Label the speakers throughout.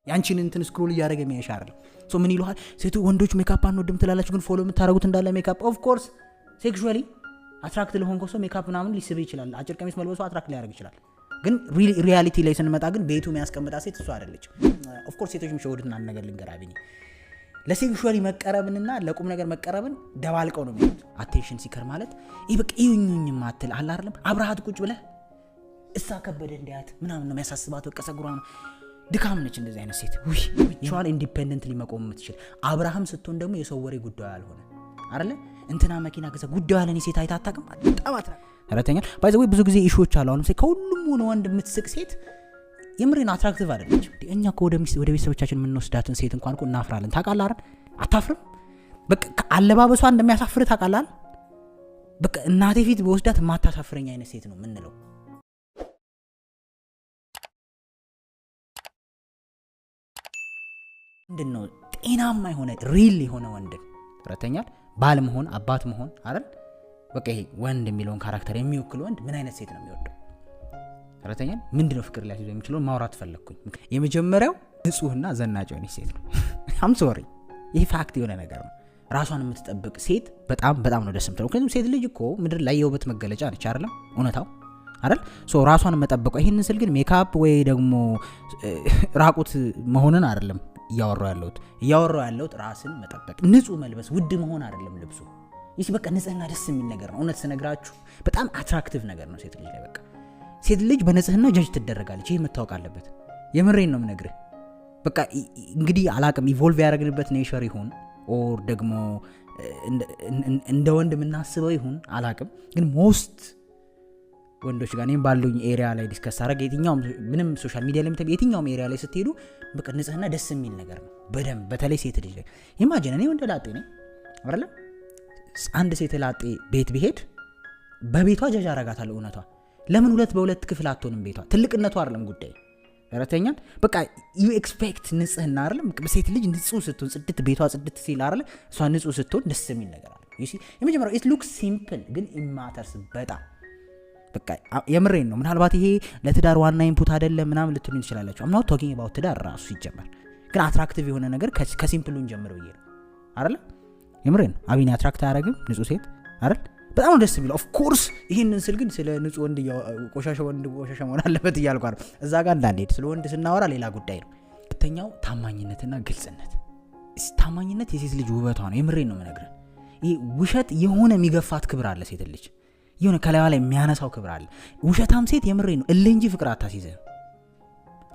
Speaker 1: ያንቺን እንትን ስክሮል ያደረገ የሚያሻርል ሶ ምን ይሉሃል ሴቱ ወንዶች ሜካፕ አንወድም ትላላችሁ ግን ፎሎ የምታረጉት እንዳለ ሜካፕ ኦፍ ኮርስ ሴክሹዋሊ አትራክት ለሆንኮ ሰው ሜካፕ ምናምን ሊስብ ይችላል አጭር ቀሚስ መልበሱ አትራክት ሊያደርግ ይችላል ግን ሪያሊቲ ላይ ስንመጣ ግን ቤቱ የሚያስቀምጣ ሴት እሱ አይደለች ኦፍ ኮርስ ሴቶች የሚሸወዱትና አንድ ነገር ልንገራብኝ ለሴክሹዋሊ መቀረብንና ለቁም ነገር መቀረብን ደባልቀው ነው የሚሉት አቴንሽን ሲከር ማለት ይሄ በቃ ይሁንኝ ማትል አለ አይደለም አብራሃት ቁጭ ብለህ እሳ ከበደ እንዲያት ምናምን ነው የሚያሳስባት በቃ ሰጉራ ነው ድካም ነች እንደዚህ አይነት ሴት ውይ ብቻዋን ኢንዲፔንደንትሊ መቆም የምትችል አብርሃም ስትሆን ደግሞ የሰው ወሬ ጉዳዩ ያልሆነ አይደለ እንትና መኪና ገዛ ጉዳዩ ያለኝ ሴት አይታጣቅም በጣም አትራክተኛል ባይ ዘ ወይ ብዙ ጊዜ ኢሹዎች አሉ አሁን ከሁሉም ሆነ ወንድ የምትስቅ ሴት የምሬን አትራክቲቭ አይደለች እኛ እኮ ወደ ቤተሰቦቻችን የምንወስዳትን ሴት እንኳን እኮ እናፍራለን ታውቃለህ አይደል አታፍርም በቃ አለባበሷ እንደሚያሳፍር ታውቃለህ በቃ እናቴ ፊት በወስዳት ማታሳፍረኝ አይነት ሴት ነው ምንለው ምንድነው ጤናማ የሆነ ሪል የሆነ ወንድ ተረተኛል ባል መሆን አባት መሆን አይደል በቃ ይሄ ወንድ የሚለውን ካራክተር የሚወክል ወንድ ምን አይነት ሴት ነው የሚወደው ተረተኛል ምንድነው ፍቅር ላይ ይዞ የሚችለው ማውራት ፈለኩኝ የመጀመሪያው ንጹህና ዘናጭ የሆነ ሴት ነው አም ሶሪ ይሄ ፋክት የሆነ ነገር ነው ራሷን የምትጠብቅ ሴት በጣም ነው ደስ የምትለው ምክንያቱም ሴት ልጅ እኮ ምድር ላይ የውበት መገለጫ ነች አይደል እውነታው አይደል ሶ ራሷን መጠበቀው ይሄንን ስል ግን ሜካፕ ወይ ደግሞ ራቁት መሆንን አይደለም እያወራው ያለውት ራስን መጠበቅ ንጹህ መልበስ ውድ መሆን አይደለም ልብሱ ይህ በቃ ንጽህና ደስ የሚል ነገር ነው እውነት ስነግራችሁ በጣም አትራክቲቭ ነገር ነው ሴት ልጅ ላይ በቃ ሴት ልጅ በንጽህና ጀጅ ትደረጋለች ይሄ መታወቅ አለበት የምሬን ነው የምነግርህ በቃ እንግዲህ አላቅም ኢቮልቭ ያደረግንበት ኔቸር ይሁን ኦር ደግሞ እንደ ወንድ የምናስበው ይሁን አላቅም ግን ሞስት ወንዶች ጋር እኔም ባሉኝ ኤሪያ ላይ ዲስከስ አረግ የትኛውም ምንም ሶሻል ሚዲያ ላይ የትኛውም ኤሪያ ላይ ስትሄዱ በቃ ንጽህና ደስ የሚል ነገር ነው በደንብ በተለይ ሴት ልጅ ላይ ኢማጂን እኔ ወንድ ላጤ ነኝ አይደለ አንድ ሴት ላጤ ቤት ቢሄድ በቤቷ ጀጅ አረጋታለሁ እውነቷ ለምን ሁለት በሁለት ክፍል አትሆንም ቤቷ ትልቅነቷ አይደለም ጉዳይ ረተኛል በቃ ዩ ኤክስፔክት ንጽህና አይደለም ሴት ልጅ ንጹህ ስትሆን ጽድት ቤቷ ጽድት ሲል አይደለ እሷ ንጹህ ስትሆን ደስ የሚል ነገር አለ you see የመጀመሪያው it looks simple ግን it matters በጣም በቃ የምሬን ነው ምናልባት ይሄ ለትዳር ዋና ኢንፑት አይደለም ምናምን ልትሉኝ ትችላላችሁ I'm not talking about ትዳር ራሱ ሲጀመር ግን አትራክቲቭ የሆነ ነገር ከሲምፕሉን ጀምሮ ይሄ አይደለ የምሬን አቢኒ አትራክት አያረግም ንጹህ ሴት አይደል በጣም ደስ የሚል ኦፍ ኮርስ ይሄንን ስል ግን ስለ ንጹህ ወንድ ቆሻሻ መሆን አለበት እያልኩ አይደል እዛ ጋር እንዳንሄድ ስለ ወንድ ስናወራ ሌላ ጉዳይ ነው ሁለተኛው ታማኝነትና ግልጽነት ታማኝነት የሴት ልጅ ውበቷ ነው የምሬን ነው የምነግርህ ይሄ ውሸት የሆነ የሚገፋት ክብር አለ ሴት ልጅ የሆነ ከላይዋ ላይ የሚያነሳው ክብር አለ ውሸታም ሴት የምሬን ነው እልህ እንጂ ፍቅር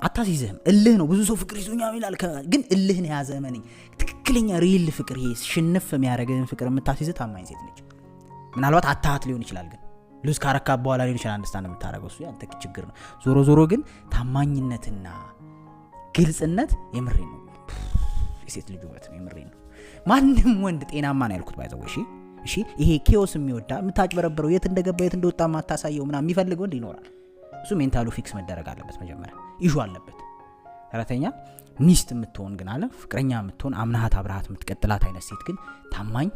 Speaker 1: አታሲዝህም እልህ ነው ብዙ ሰው ፍቅር ይዞኛል ይላል ግን እልህን ያዘ ማንኝ ትክክለኛ ሪል ፍቅር ይሄ ሽንፍ የሚያደርግህን ፍቅር የምታሲዝ ታማኝ ሴት ነች ምናልባት አታhat ሊሆን ይችላል ግን ሉዝ ካረካ በኋላ ሊሆን ይችላል አንደርስታንድ የምታደርገው እሱ ያንተ ችግር ነው ዞሮ ግን ታማኝነትና ግልጽነት የምሬን ነው የሴት ልጅ ውበት ነው የምሬን ነው ማንንም ወንድ ጤናማ ነው ያልኩት ባይዘው እሺ ይሄ ኬኦስ የሚወዳ የምታጭበረብረው የት እንደገባ የት እንደወጣ ማታሳየው ምናምን የሚፈልግ ወንድ ይኖራል እሱ ሜንታሉ ፊክስ መደረግ አለበት መጀመሪያ ኢሹ አለበት ተረተኛ ሚስት የምትሆን ግን አለ ፍቅረኛ የምትሆን አምናሃት አብራሃት የምትቀጥላት አይነት ሴት ግን ታማኝ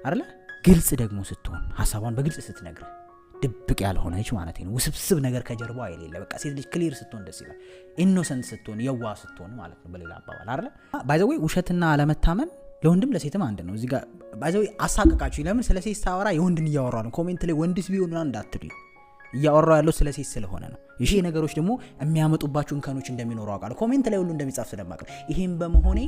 Speaker 1: አይደለ ግልጽ ደግሞ ስትሆን ሐሳቧን በግልጽ ስትነግር ድብቅ ያልሆነች ማለት ነው ውስብስብ ነገር ከጀርባው አይደለ በቃ ሴት ልጅ ክሊር ስትሆን ደስ ይላል ኢኖሰንት ስትሆን የዋ ስትሆን ማለት ነው በሌላ አባባል አይደለ ባይ ዘ ወይ ውሸትና አለመታመን ለወንድም ለሴትም አንድ ነው እዚህ ጋር ባይ ዘ ወይ አሳቀቃችሁ ለምን ስለ ሴት ሳወራ የወንድን እያወራው ነው ኮሜንት ላይ ወንድስ ቢሆንና እንዳትሉኝ እያወራው ያለው ስለ ሴት ስለሆነ ነው እሺ ነገሮች ደግሞ የሚያመጡባችሁ እንከኖች እንደሚኖሩ አውቃለሁ ኮሜንት ላይ ሁሉ እንደሚጻፍ ስለማቀር ይሄን በመሆኔ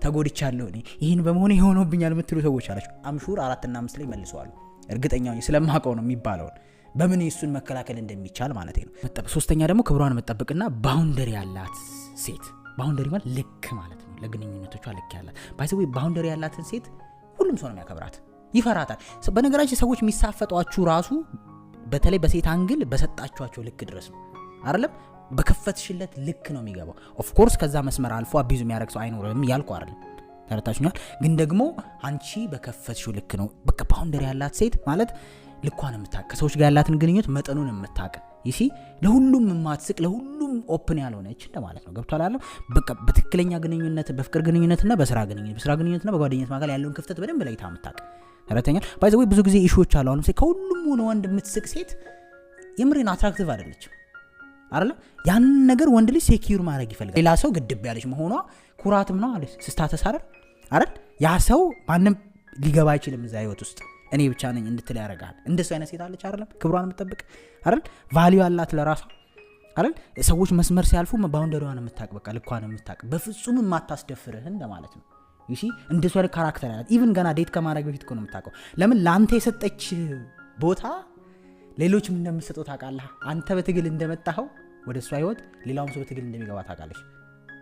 Speaker 1: ተጎድቻለሁ እኔ ይሄን በመሆኔ ሆኖብኛል የምትሉ ሰዎች አላችሁ አምሹር 4 እና 5 ላይ መልሰዋል እርግጠኛው ነኝ ስለማቀው ነው የሚባለው በምን እሱን መከላከል እንደሚቻል ማለት ነው ሶስተኛ ደግሞ ክብሯን መጠበቅና ባውንደሪ ያላት ሴት ባውንደሪ ማለት ልክ ማለት ነው ለግንኙነቶቿ ልክ ያላት ባይዘው ባውንደሪ ያላትን ሴት ሁሉም ሰው ነው የሚያከብራት ይፈራታል በነገራችን ሰዎች የሚሳፈጧችሁ ራሱ በተለይ በሴት አንግል በሰጣችኋቸው ልክ ድረስ ነው አይደለም በከፈትሽለት ልክ ነው የሚገባው ኦፍ ኮርስ ከዛ መስመር አልፎ አቢዙ የሚያረግ ሰው አይኖርም ያልኩ አይደለም ተረታችሁኛል ግን ደግሞ አንቺ በከፈትሽው ልክ ነው በቃ ባውንደሪ ያላት ሴት ማለት ልኳን የምታውቅ ከሰዎች ጋር ያላትን ግንኙነት መጠኑን የምታውቅ ይሲ ለሁሉም ማትስቅ ለሁሉም ኦፕን ያልሆነች እንደማለት ነው ገብቷል አይደል በቃ በትክክለኛ ግንኙነት በፍቅር ግንኙነትና በስራ ግንኙነትና በጓደኝነት መካከል ያለውን ክፍተት በደንብ ላይ ታምታቅ ተረተኛል ባይ ዘ ወይ ብዙ ጊዜ ኢሹዎች አሉ አሁን ከሁሉም ወንድ የምትስቅ ሴት የምሬን አትራክቲቭ አይደለች አይደል? ያን ነገር ወንድ ልጅ ሴኪዩር ማድረግ ይፈልጋል። ሌላ ሰው ግድብ ያለች መሆኗ ኩራትም ነው አለ ስታተስ አይደል? ያ ሰው ማንም ሊገባ አይችልም እዛ ህይወት ውስጥ እኔ ብቻ ነኝ እንድትል ያደርጋል። እንደሱ አይነት ሴት አለች አይደል? ክብሯን የምትጠብቅ አይደል? ቫልዩ አላት ለራሷ አይደል? ሰዎች መስመር ሲያልፉ ባውንደሪዋን የምታቅ በቃ ልኳን የምታቅ በፍጹም የማታስደፍርህ እንደማለት ነው። ይሲ እንደሱ አይነት ካራክተር ያላት ኢቭን ገና ዴት ከማድረግ በፊት እኮ ነው የምታውቀው። ለምን ለአንተ የሰጠች ቦታ ሌሎችም እንደምትሰጠው ታውቃለህ። አንተ በትግል እንደመጣኸው ወደ እሷ ህይወት ሌላውም ሰው በትግል እንደሚገባ ታውቃለች።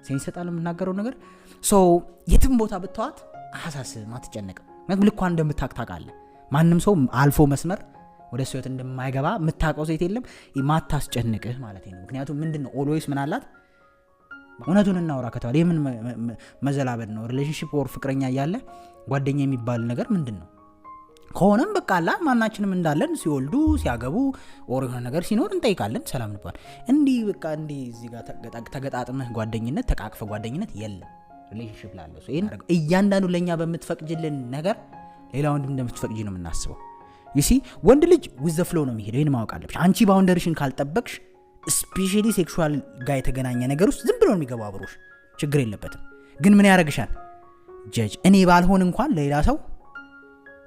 Speaker 1: ሴንስ ይሰጣል የምናገረው ነገር። ሶ የትም ቦታ ብትዋት አሳስብም፣ አትጨነቅም። ምክንያቱም ልኳን እንደምታውቅ ታውቃለህ። ማንም ሰው አልፎ መስመር ወደ እሷ ህይወት እንደማይገባ የምታውቀው ሴት የለም። ማታስጨንቅህ ማለት ነው። ምክንያቱም ምንድነው ኦልዌይስ ምን አላት? እውነቱን እናውራ ከተባለ የምን መዘላበድ ነው? ሪሌሽንሺፕ ወር ፍቅረኛ እያለ ጓደኛ የሚባል ነገር ምንድነው? ከሆነም በቃ አላ ማናችንም እንዳለን ሲወልዱ ሲያገቡ ኦር የሆነ ነገር ሲኖር እንጠይቃለን፣ ሰላም እንባል። እንዲህ በቃ እንዲህ እዚህ ጋር ተገጣጥመህ ጓደኝነት ተቃቅፈ ጓደኝነት የለም። ሪሌሽንሺፕ ላለው ሰው እያንዳንዱ ለኛ በምትፈቅጅልን ነገር ሌላ ወንድም እንደምትፈቅጂ ነው የምናስበው። ይሲ ወንድ ልጅ with the flow ነው የሚሄደው። ይሄን ማወቅ አለብሽ። አንቺ ባውንደሪሽን ካልጠበቅሽ ስፔሻሊ ሴክሹዋል ጋር የተገናኘ ነገር ውስጥ ዝም ብሎ ነው የሚገባው አብሮሽ፣ ችግር የለበትም። ግን ምን ያደርግሻል? ጀጅ እኔ ባልሆን እንኳን ሌላ ሰው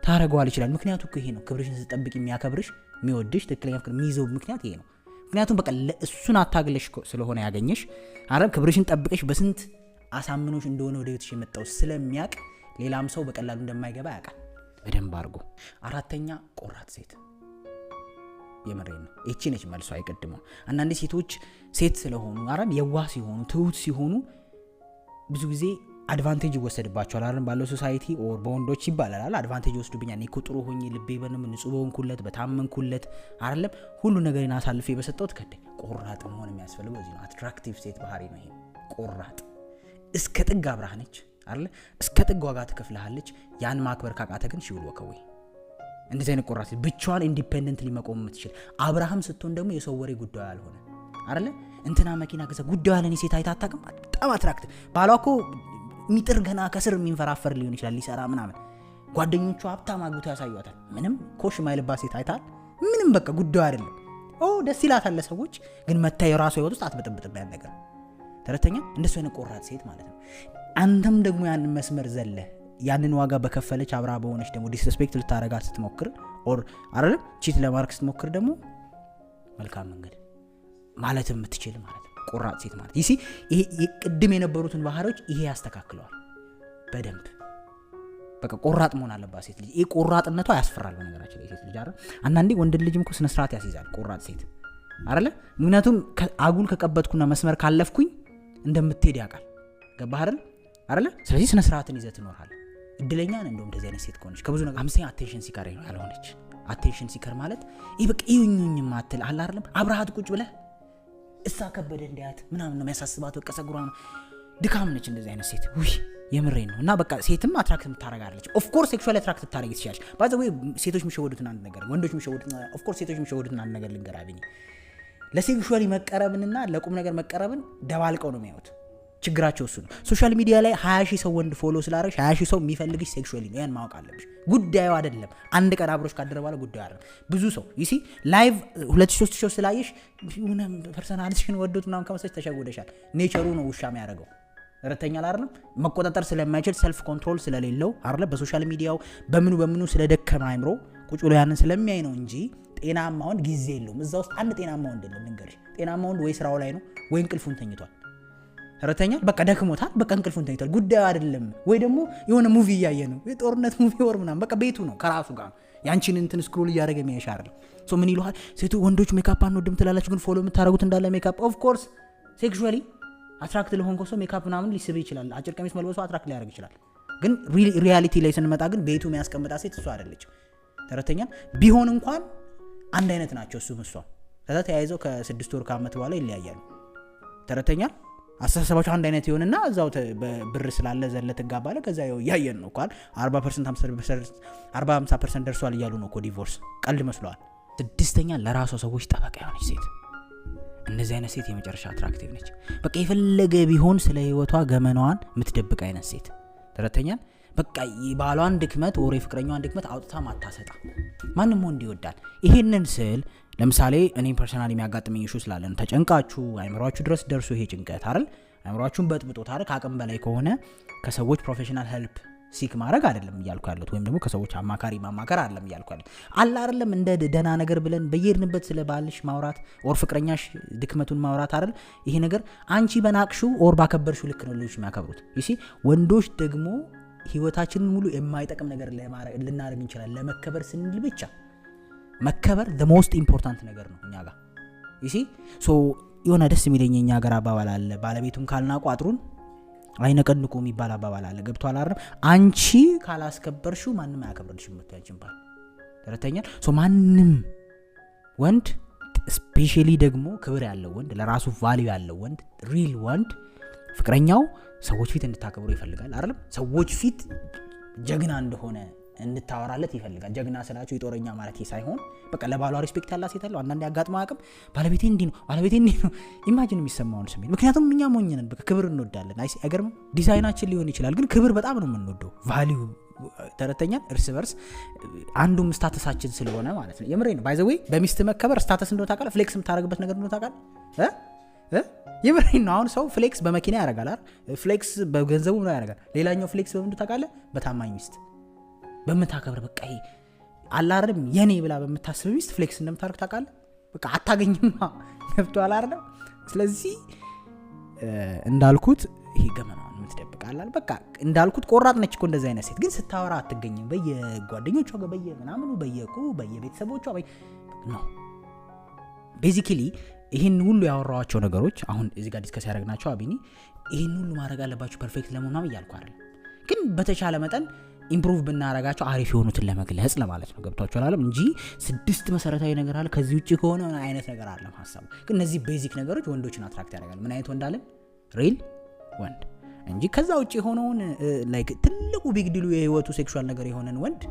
Speaker 1: ታረጋዋል ይችላል። ምክንያቱ እኮ ይሄ ነው። ክብርሽን ስትጠብቅ የሚያከብርሽ የሚወድሽ ትክክለኛ ፍቅር የሚይዘው ምክንያት ይሄ ነው። ምክንያቱም በቃ እሱን አታግለሽ ስለሆነ ያገኘሽ አረ ክብርሽን ጠብቀሽ በስንት አሳምኖሽ እንደሆነ ወደ ቤትሽ የመጣው ስለሚያቅ ሌላም ሰው በቀላሉ እንደማይገባ ያውቃል በደንብ አድርጎ። አራተኛ ቆራጥ ሴት። የመረኝ ነው እቺ ነች መልሷ አይቀድመው። አንዳንድ ሴቶች ሴት ስለሆኑ አረን የዋህ ሲሆኑ ትሁት ሲሆኑ ብዙ ጊዜ አድቫንቴጅ ይወሰድባቸዋል አይደል? ባለው ሶሳይቲ ኦር በወንዶች ይባላል አድቫንቴጅ ወስዱብኛል፣ እኔ እኮ ጥሩ ሆኜ ልቤ በንም ንጹህ በሆንኩለት በታመንኩለት አይደለም ሁሉ ነገርን አሳልፌ በሰጠሁት ከደ ቆራጥ መሆን የሚያስፈልገው እዚህ ነው። አትራክቲቭ ሴት ባህሪ ነው ይሄ። ቆራጥ እስከ ጥግ አብራህ ነች አይደል? እስከ ጥግ ዋጋ ትከፍልሃለች። ያን ማክበር ካቃተ ግን ሽውል ወከወይ እንደዚህ አይነት ቆራጥ ብቻዋን ኢንዲፔንደንትሊ መቆም የምትችል አብርሃም ስትሆን ደግሞ የሰው ወሬ ጉዳዩ ያልሆነ አይደል? እንትና መኪና ገዛ ጉዳዩ ያለኝ ሴት አይታጣቅም። በጣም አትራክቲቭ ባሏ እኮ ሚጥር ገና ከስር የሚንፈራፈር ሊሆን ይችላል ሊሰራ ምናምን። ጓደኞቹ ሀብታም አግብቶ ያሳዩታል። ምንም ኮሽ ማይልባት ሴት አይታል። ምንም በቃ ጉዳዩ አይደለም። ደስ ይላታል ለሰዎች፣ ግን መታ የራሷ ህይወት ውስጥ አትበጥብጥም ያን ነገር። ተረተኛ እንደሱ አይነት ቆራጥ ሴት ማለት ነው። አንተም ደግሞ ያንን መስመር ዘለ ያንን ዋጋ በከፈለች አብራ በሆነች ደግሞ ዲስሪስፔክት ልታረጋት ስትሞክር ኦር አይደል ቺት ለማርክ ስትሞክር ደግሞ መልካም መንገድ ማለት የምትችል ማለት ነው ቆራጥ ሴት ማለት። ይሲ ይሄ ቅድም የነበሩትን ባህሪዎች ይሄ ያስተካክለዋል በደንብ። በቃ ቆራጥ መሆን አለባት ሴት ልጅ። ይሄ ቆራጥነቷ ያስፈራል በነገራችን ላይ ሴት ልጅ አይደል? አንዳንዴ ወንድ ልጅም እኮ ስነ ስርዓት ያስይዛል ቆራጥ ሴት አይደል? ምክንያቱም አጉል ከቀበጥኩና መስመር ካለፍኩኝ እንደምትሄድ ያውቃል። ገባህ አይደል? ስለዚህ ስነ ስርዓትን ይዘህ ትኖራለህ። እድለኛ ነህ እንደውም እንደዚህ አይነት ሴት ከሆነች ከብዙ ነገር። አምስተኛ አቴንሽን ሲከር ያልሆነች። አቴንሽን ሲከር ማለት ይሄ በቃ ይሁኝኝ ማትል አለ አይደል? አብራሃት ቁጭ ብለህ እሳ ከበደ እንዲያት ምናምን ነው የሚያሳስባት። በቃ ሰጉራ ነው ድካም ነች እንደዚህ አይነት ሴት። ውይ የምሬን ነው። እና በቃ ሴትም አትራክት ታረጋለች። ኦፍ ኮርስ ሴክሹዋሊ አትራክት ታረግ ትችላለች። ባይ ዘ ዌይ ሴቶች የሚሸወዱትን አንድ ነገር ወንዶች የሚሸወዱትን ኦፍ ኮርስ ሴቶች የሚሸወዱትን አንድ ነገር ልንገራብኝ። ለሴክሹዋሊ መቀረብንና ለቁም ነገር መቀረብን ደባልቀው ነው የሚያዩት። ችግራቸው እሱ ነው። ሶሻል ሚዲያ ላይ 20 ሺህ ሰው ወንድ ፎሎ ስላደረግሽ 20 ሺህ ሰው የሚፈልግሽ ሴክሹዋሊ ነው። ያን ማወቅ አለብሽ። ጉዳዩ አይደለም አንድ ቀን አብሮሽ ካደረ በኋላ ጉዳዩ አይደለም። ብዙ ሰው ይሲ ላይቭ 2-3 ሺህ ስላየሽ ምንም ፐርሰናሊቲሽን ወዶት ምናምን ከመሰለሽ ተሸውደሻል። ኔቸሩ ነው ውሻ የሚያደርገው። ረተኛል አይደለም መቆጣጠር ስለማይችል ሰልፍ ኮንትሮል ስለሌለው አይደለም በሶሻል ሚዲያው በምኑ ስለደከመ አይምሮ ቁጭ ብሎ ያንን ስለሚያይ ነው እንጂ ጤናማ ወንድ ጊዜ የለውም። እዛ ውስጥ አንድ ጤናማ ወንድ የለም። ልንገርሽ ጤናማ ወንድ ወይ ስራው ላይ ነው ወይ እንቅልፉን ተኝቷል። ረተኛ በቃ ደክሞታል፣ በቃ እንቅልፉን ተኝቷል። ጉዳዩ አይደለም። ወይ ደግሞ የሆነ ሙቪ እያየ ነው የጦርነት ሙቪ ወር ምናምን በቃ ቤቱ ነው ከራሱ ጋር ያንቺን እንትን ስክሮል እያደረገ የሚያሻ አይደለም። ሶ ምን ይሉሃል ሴቱ ወንዶች ሜካፕ አንወድም ትላላችሁ፣ ግን ፎሎ የምታደርጉት እንዳለ ሜካፕ። ኦፍ ኮርስ ሴክሹዋሊ አትራክት ለሆንከው ሰው ሜካፕ ምናምን ሊስብ ይችላል። አጭር ቀሚስ መልበሱ አትራክት ሊያደርግ ይችላል። ግን ሪያሊቲ ላይ ስንመጣ ግን ቤቱ የሚያስቀምጣ ሴት እሷ አይደለች። ተረተኛ ቢሆን እንኳን አንድ አይነት ናቸው እሱም እሷም። ከዛ ተያይዘው ከ6 ወር ከዓመት በኋላ ይለያያሉ። ተረተኛ አስተሳሰባቸው አንድ አይነት ይሆንና እዛው ብር ስላለ ዘለ ተጋባለ። ከዛ ያየን ነው ቃል 40% ደርሷል እያሉ ነው እኮ ዲቮርስ ቀልድ መስሏል። ስድስተኛ ለራሷ ሰዎች ጠበቃ የሆነች ሴት። እንደዚህ አይነት ሴት የመጨረሻ አትራክቲቭ ነች። በቃ የፈለገ ቢሆን ስለ ህይወቷ ገመናዋን የምትደብቅ አይነት ሴት። ተረተኛል በቃ የባሏን ድክመት ወሬ ፍቅረኛዋን ድክመት አውጥታ ማታሰጣ። ማንም ወንድ ይወዳል። ይሄንን ስል ለምሳሌ እኔ ፐርሰናሊ የሚያጋጥመኝ ኢሹ ስላለ ነው። ተጨንቃችሁ አይምሯችሁ ድረስ ደርሶ ይሄ ጭንቀት አይደል አይምሯችሁን በጥብጦት አይደል ከአቅም በላይ ከሆነ ከሰዎች ፕሮፌሽናል ሄልፕ ሲክ ማድረግ አይደለም እያልኩ ያለሁት ወይም ደግሞ ከሰዎች አማካሪ ማማከር አይደለም እያልኩ ያለሁት አለ አይደለም እንደ ደና ነገር ብለን በየርንበት ስለ ባልሽ ማውራት ኦር ፍቅረኛሽ ድክመቱን ማውራት አይደል ይሄ ነገር አንቺ በናቅሽው ኦር ባከበርሽው ልክ ነው ልጅ የሚያከብሩት ይሲ ወንዶች ደግሞ ህይወታችንን ሙሉ የማይጠቅም ነገር ልናደርግ እንችላለን ለመከበር ስንል ብቻ መከበር the most important ነገር ነው እኛ ጋር ይሲ ሶ የሆነ ደስ የሚለኝ እኛ ጋር አባባል አለ ባለቤቱን ካልናቁ አጥሩን አይነቀንቁ የሚባል አባባል አለ ገብቷል አይደል አንቺ ካላስከበርሽው ማንንም አያከብርልሽም ምትያንቺን ባል ተረተኛል ሶ ማንንም ወንድ ስፔሻሊ ደግሞ ክብር ያለው ወንድ ለራሱ ቫልዩ ያለው ወንድ ሪል ወንድ ፍቅረኛው ሰዎች ፊት እንድታከብሩ ይፈልጋል አይደል ሰዎች ፊት ጀግና እንደሆነ እንድታወራለት ይፈልጋል ጀግና ስላችሁ የጦረኛ ማለት ሳይሆን በቃ ለባሏ ሪስፔክት ያላት ሴት አለው አንዳንዴ ያጋጥመው አቅም ባለቤቴ እንዲህ ነው ኢማጂን የሚሰማውን ስሜት ምክንያቱም እኛ ሞኝ ነን በቃ ክብር እንወዳለን አይገርምም ዲዛይናችን ሊሆን ይችላል ግን ክብር በጣም ነው የምንወደው ቫልዩ ተረተኛል እርስ በርስ አንዱም ስታተሳችን ስለሆነ ማለት ነው የምሬ ነው ባይ ዘ ዌይ በሚስት መከበር ስታተስ እንደው ታውቃለህ ፍሌክስ የምታረግበት ነገር እንደው ታውቃለህ የምሬ ነው አሁን ሰው ፍሌክስ በመኪና ያረጋል አይደል ፍሌክስ በገንዘቡ ነው ያረጋል ሌላኛው ፍሌክስ በምንድን ታውቃለህ በታማኝ ሚስት በመታከብር በቃ ይሄ አላርም የኔ ብላ በመታሰብ ሚስት ፍሌክስ እንደምታርክ ታውቃለህ በቃ አታገኝማ ገብቷል አይደል ስለዚህ እንዳልኩት ይሄ ገመናውን የምትደብቃላል በቃ እንዳልኩት ቆራጥ ነች እኮ እንደዛ አይነት ሴት ግን ስታወራ አትገኝም በየጓደኞቿ ጋር በየምናምኑ በየቤተሰቦቿ ነው ቤዚክሊ ይሄን ሁሉ ያወራዋቸው ነገሮች አሁን እዚህ ጋር ዲስከስ ያደረግናቸው አቢኒ ይሄን ሁሉ ማድረግ አለባችሁ ፐርፌክት ለመሆን እያልኩ አይደል ግን በተቻለ መጠን ኢምፕሩቭ ብናረጋቸው አሪፍ የሆኑትን ለመግለጽ ለማለት ነው ገብቷችኋል አይደል እንጂ 6 መሰረታዊ ነገር አለ ከዚህ ውጪ ከሆነ አይነት ነገር አለ ሐሳቡ ግን እነዚህ ቤዚክ ነገሮች ወንዶችን አትራክት ያደርጋል ምን አይነት ወንድ አለ ሪል ወንድ እንጂ ከዛ ውጪ ሆነውን ላይክ ትልቁ ቢግ ዲሉ የህይወቱ ሴክሹዋል ነገር የሆነን ወንድ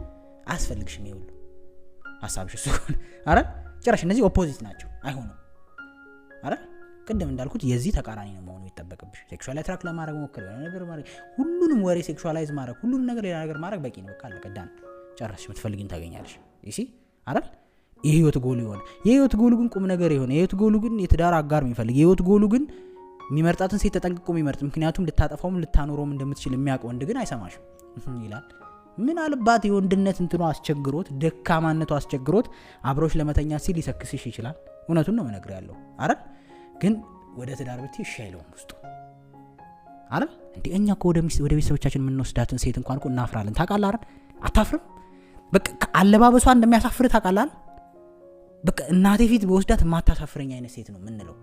Speaker 1: አስፈልግሽም ይሁን ሐሳብሽ እሱ አይደል ጭራሽ እነዚህ ኦፖዚት ናቸው አይሆኑም አይደል ቅድም እንዳልኩት የዚህ ተቃራኒ ነው መሆኑ ይተበቀብሽ ሴክሹዋል አትራክት ለማድረግ ሞክር ነገር ማድረግ ሁሉንም ወሬ ሴክሹዋላይዝ ማድረግ ሁሉንም ነገር ሌላ ነገር ማድረግ በቂ ነው በቃ ለቀዳን ጨረስሽ የምትፈልጊን ታገኛለሽ እሺ አይደል የህይወት ጎሉ ይሆን የህይወት ጎሉ ግን ቁም ነገር ይሆን የህይወት ጎሉ ግን የትዳር አጋር የሚፈልግ የህይወት ጎሉ ግን የሚመርጣትን ሴት ተጠንቅቆ የሚመርጥ ምክንያቱም ልታጠፋውም ልታኖረውም እንደምትችል የሚያውቅ ወንድ ግን አይሰማሽም ይላል ምን አልባት የወንድነት እንትኑ አስቸግሮት ደካማነቱ አስቸግሮት አብሮሽ ለመተኛ ሲል ሊሰክስሽ ይችላል እውነቱን ነው መነግር ያለው አይደል ግን ወደ ትዳር ብትይ ሻይለው ውስጡ አይደል እንዴ እኛ እኮ ወደ ቤተሰቦቻችን የምንወስዳትን ሴት እንኳን እኮ እናፍራለን ታውቃለህ አይደል አታፍርም በቃ አለባበሷ እንደሚያሳፍር ታውቃለህ በቃ እናቴ ፊት በወስዳት ማታሳፍረኝ አይነት ሴት ነው ምንለው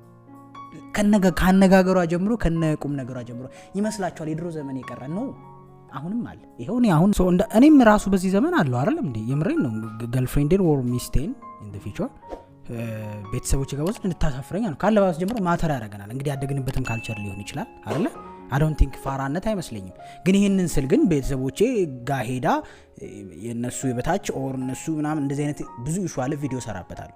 Speaker 1: ከነጋገሯ ጀምሮ ከነቁም ነገሯ ጀምሮ ይመስላችኋል የድሮ ዘመን የቀረ ነው አሁንም አለ ይሄው ነው አሁን ሰው እኔም ራሱ በዚህ ዘመን አለው አይደል እንዴ የምሬን ነው ገርልፍሬንድን ኦር ሚስቴን ኢን ዘ ፊቸር ቤተሰቦች ጋር ወስድ እንድታሳፍረኝ አሉ ካለባበስ ጀምሮ ማተር ያደርገናል እንግዲህ ያደግንበትም ካልቸር ሊሆን ይችላል አይደል I don't think ፋራነት አይመስለኝም ግን ይሄንን ስል ግን ቤተሰቦቼ ጋር ሄዳ የነሱ የበታች ኦር እነሱ ምናምን እንደዚህ አይነት ብዙ ኢሹ አለ ቪዲዮ ሰራበታል